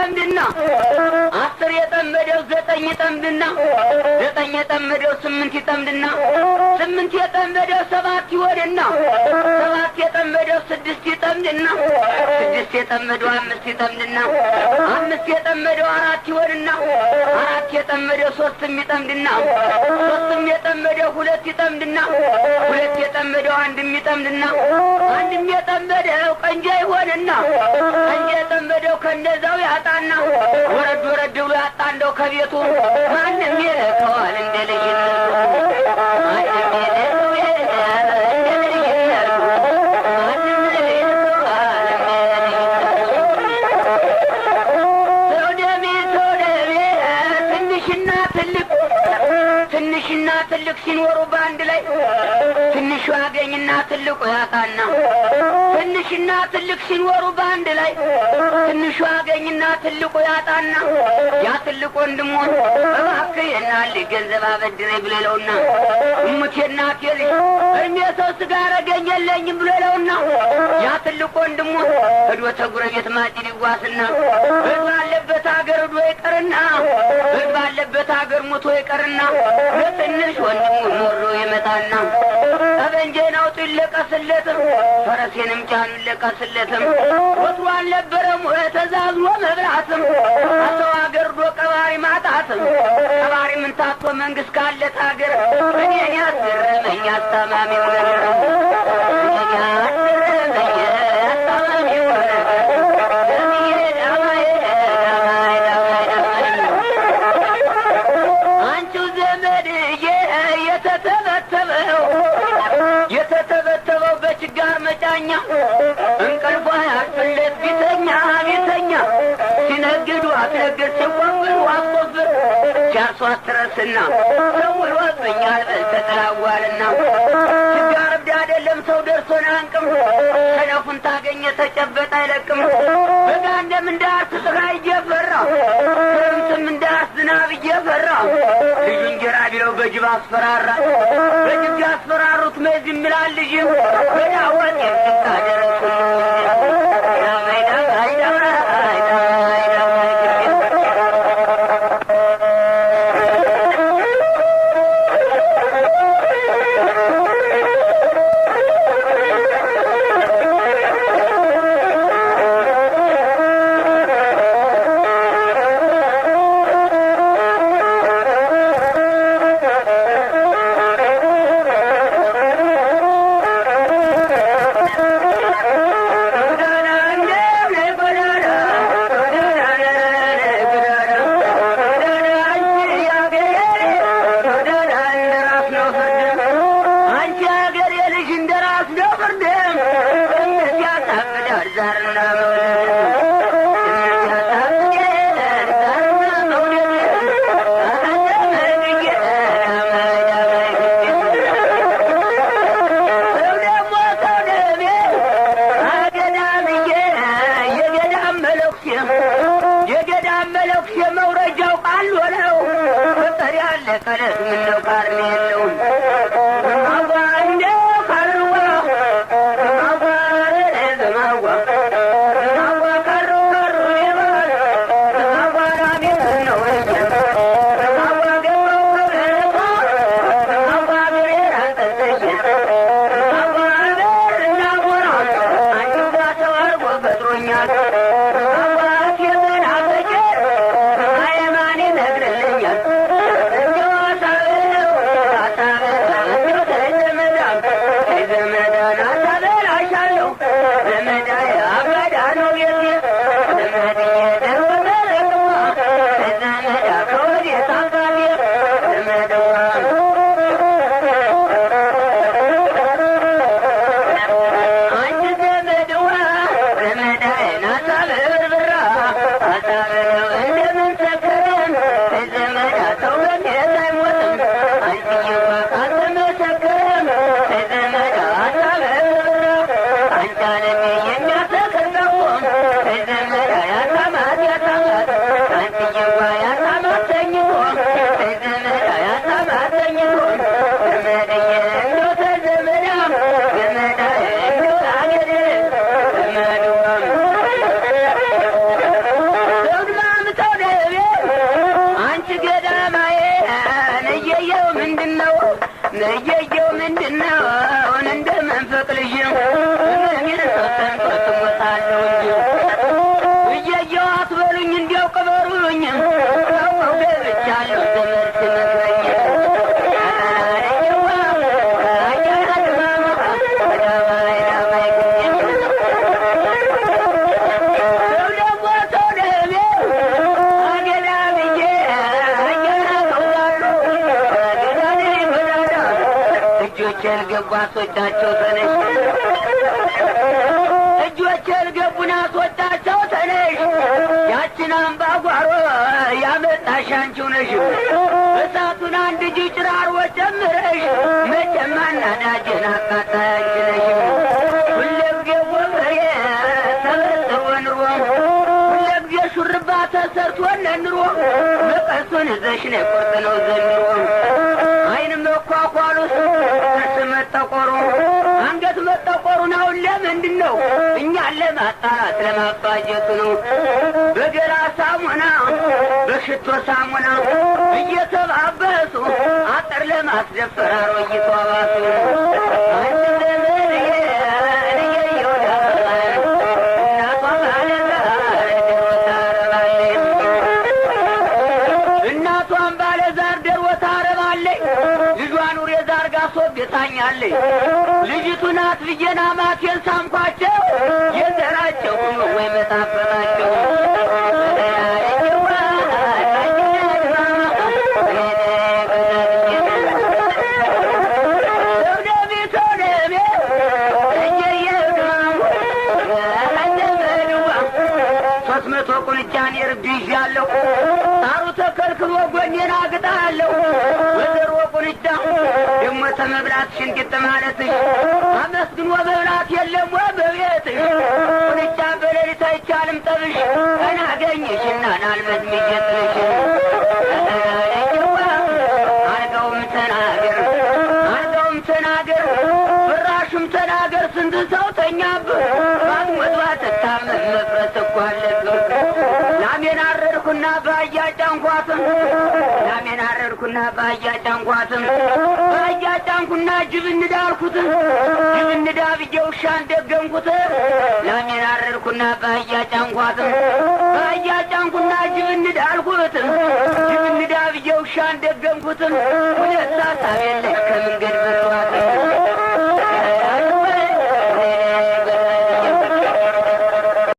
ይጠምድና 10 የጠመደው 9 ይጠምድና 9 የጠመደው 8 ይጠምድና 8 የጠመደው 7 ይወድና 7 የጠመደው 6 ይጠምድና 6 የጠመደው 5 ይጠምድና 5 የጠመደው 4 ይወድና 4 የጠመደው 3 ይጠምድና 3 የጠመደው 2 ይጠምድና 2 የጠመደው 1 ይጠምድና 1 የጠመደው ቀንጃ ይሆንና ቀንጃ የጠመደው ከነዛው ያጣና ወረድ ወረድ ብሎ ያጣ እንደው ከቤቱ ማንም ይልከዋል እንደ ልጅነቱ ማንም ይልከው ትንሽና ትልቅ ሲኖሩ በአንድ ላይ ትንሹ ያገኝና ትልቁ ያጣና ትንሽና ትልቅ ሲኖሩ በአንድ ላይ ትንሹ ያገኝና ትልቁ ያጣና ያ ትልቁ ወንድሙን እባክህና ገንዘብ አበድረኝ ብለውና እሙቴ እናቴ ልጅ እርሜ ሰው ስጋ አረገኝ የለኝም ብለውና ያ ትልቁ ወንድሙን ሄዶ ተጉረቤት ማጭድ ይዋስና ባለበት ሀገር ሄዶ ይቀርና ባለበት ሀገር ሞቶ ይቀርና ለትንሽ ወንድሙ ሞሮ ይመጣና ጠበንጃዬን አውጡ ይለቀስለትም ፈረሴንም ጫኑ ይለቀስለትም ወትሮ አልነበረም ተዛዝሎ መብራትም አሰው ሀገር ዶ ቀባሪ ማጣትም ቀባሪ ምን ታቶ መንግስት ካለት ሀገር እኔን ያስገረመኝ አስታማሚው ነገር የተተበተበው በችጋር መጫኛ እንቅልፏ ያልፍለት ቢተኛ ሲነግዱ አትነግድ ሲቆፍሩ አትቆፍር ሲያርሱ አትረስና ሰውሎብኛል በል ተጠላዋልና ችጋር እብድ አይደለም ሰው ደርሶን አንቅም ሰነፉን ታገኘ ተጨበጥ አይለቅም በጋ እንደምንዳርስ ፀሐይ እየፈራ ክረምትም እንዳርስ ዝናብ እየፈራ ልጁ እንጀራ ቢለው በጅብ አስፈራራ በጅብ ያስፈራሩት መዝም ይላል ልጅም በዳወት የምታደረሱ ነየየው ምንድነው እንደ መንፈቅ ልጅ ምን ተሰንቆት ሞታለው እንጂ እየየው አትበሉኝ እንዲያው ቅበሩኝ ታውቀው ገብቻለሁ ትምህርት መግረኝ ገባሶቻቸው ተነሽ እጆቼን ገቡና አስወጣቸው ተነሽ ያችን አምባጓሮ ያመጣሽ አንቺው ነሽ እሳቱን አንድ እጅ ጭራሮ ጨምረሽ መቼም አናዳጅን አቃጣይ አንቺ ነሽ ሁለጊዜ ወፈሬ ተበጥሮ ኑሮ ሁለጊዜ ሹርባ ተሰርቶ ለኑሮ መቀሱን እዘሽ ነው ቁርጥ ነው ዘንድሮ አይን መኳኳሉስ መጠቆሩ አንገት መጠቆሩ ነው ለምንድን ነው እኛን ለማጣላት ለማባጀቱ ነው በገላ ሳሙና በሽቶ ሳሙና እየተባበሱ አጥር ለማስደፈር አሮጊቷ ባሱ አንቺ ዘመድዬ እናቷን ባለዛር ደርወ ታረባለች ልጇን ውሬ ዛርጋ ሶብታኛለች ልጅቱ ናት ልጄና ማቴን ሳምኳቸው የዘራቸው ወይ መጣፈጣቸው ቁንጫን የርብሽ ያለው ታሩ ተከልክሎ ጎኔን አግጣለሁ ወደሮ ቁንጫ ደሞ ተመብላት ሽንቅጥ ማለትሽ አመስግኖ መብላት የለም ወበቤትሽ ቁንጫ በሌሊት አይቻልም ጠብሽ እናገኝሽና ናልመዝምጀትሽ አርገውም ተናገር አርገውም ተናገር ፍራሹም ተናገር ስንት ሰው ተኛብህ ባትሞት ባትታመም መፍረስ እኮ አለብህ ላሜን አረድኩና በአህያ ጫንኳትም ላሜን አረድኩና በአህያ ጫንኳትም በአህያ ጫንኩና ጅብ እንዳልኩት ጅብ እንዳ ብዬ ውሻን ደገምኩት ላሜን አረድኩና በአህያ ጫንኳትም በአህያ ጫንኩና ጅብ እንዳልኩት ጅብ እንዳ ብዬ ውሻን ደገምኩትም ሁለት ሳሳብ የለሽ ከመንገድ በቷት